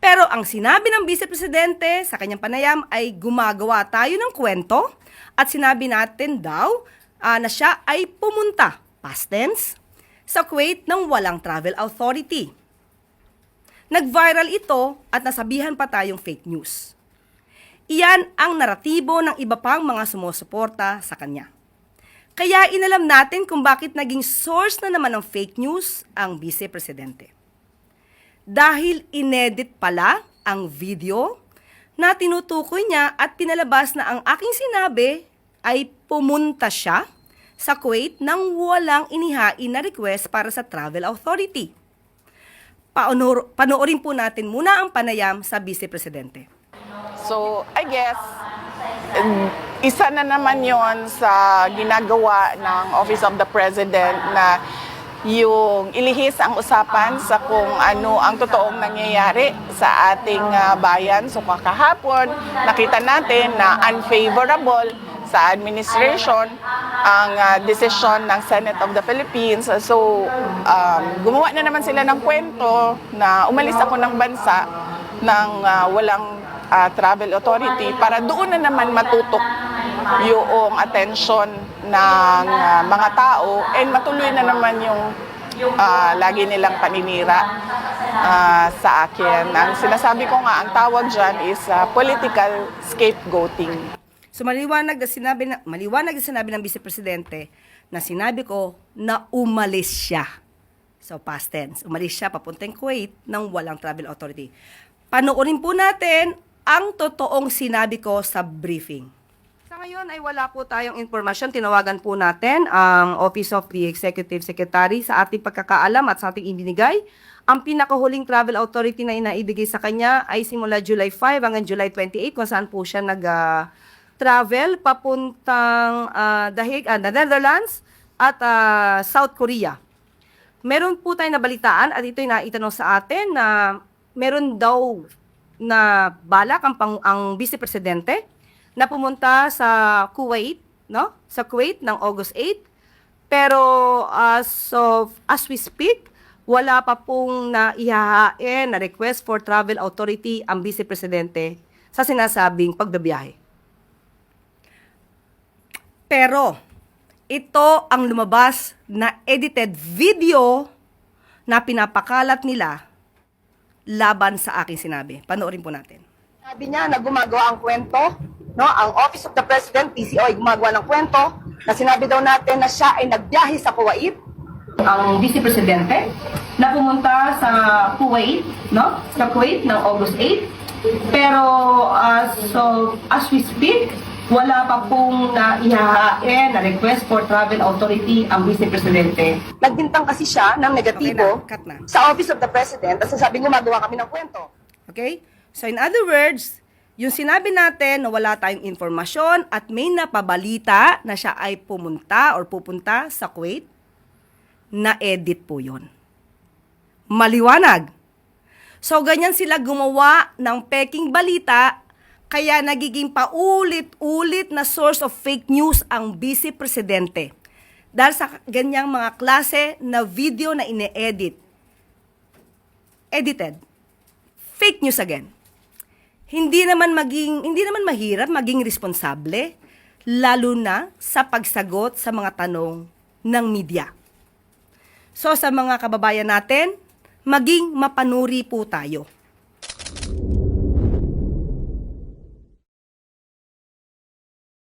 Pero ang sinabi ng Vice Presidente sa kanyang panayam ay gumagawa tayo ng kwento at sinabi natin daw na siya ay pumunta, past tense, sa Kuwait ng walang travel authority. Nag-viral ito at nasabihan pa tayong fake news. Iyan ang naratibo ng iba pang mga sumusuporta sa kanya. Kaya inalam natin kung bakit naging source na naman ng fake news ang Vice Presidente. Dahil inedit pala ang video na tinutukoy niya at pinalabas na ang aking sinabi ay pumunta siya sa Kuwait nang walang inihain na request para sa travel authority. Panoorin po natin muna ang panayam sa Vice Presidente. So, I guess, isa na naman yon sa ginagawa ng Office of the President na yung ilihis ang usapan sa kung ano ang totoong nangyayari sa ating bayan. So kahapon, nakita natin na unfavorable sa administration ang desisyon ng Senate of the Philippines. So gumawa na naman sila ng kwento na umalis ako ng bansa ng walang travel authority para doon na naman matutok yung attention ng mga tao and matuloy na naman yung lagi nilang paninira sa akin. Ang sinasabi ko nga, ang tawag dyan is political scapegoating. So maliwanag na sinabi ng Vice Presidente na sinabi ko na umalis siya. So past tense, umalis siya papuntang Kuwait ng walang travel authority. Panoorin po natin ang totoong sinabi ko sa briefing. Sa ngayon ay wala po tayong informasyon. Tinawagan po natin ang Office of the Executive Secretary sa ating pagkakaalam at sa ating ibinigay. Ang pinakahuling travel authority na inaibigay sa kanya ay simula July 5 hanggang July 28 kung saan po siya nag-travel papuntang The Netherlands at South Korea. Meron po tayong nabalitaan at ito'y naitanong sa atin na meron daw na balak ang Vice Presidente na pumunta sa Kuwait, no? Sa Kuwait ng August 8. Pero as we speak, wala pa pong naihahain na request for travel authority ang Vice Presidente sa sinasabing pagbabiyahe. Pero ito ang lumabas na edited video na pinapakalat nila laban sa aking sinabi. Panoorin po natin. Sabi niya na gumagawa ang kwento, no? Ang Office of the President, PCO, ay gumagawa ng kwento na sinabi daw natin na siya ay nagbiyahe sa Kuwait. Ang Vice Presidente na pumunta sa Kuwait, no? Sa Kuwait ng August 8. Pero as we speak, wala pa pong naihahain na request for travel authority ang Vice Presidente. Nagbintang kasi siya ng negatibo sa Office of the President at sasabing gumagawa kami ng kwento. Okay? So in other words, yung sinabi natin na wala tayong informasyon at may napabalita na siya ay pumunta or pupunta sa Kuwait, na-edit po yun. Maliwanag. So ganyan sila gumawa ng peking balita. Kaya nagiging paulit-ulit na source of fake news ang Vice Presidente. Dahil sa ganyang mga klase na video na ine-edit. Edited. Fake news again. Hindi naman mahirap maging responsable, lalo na sa pagsagot sa mga tanong ng media. So sa mga kababayan natin, maging mapanuri po tayo.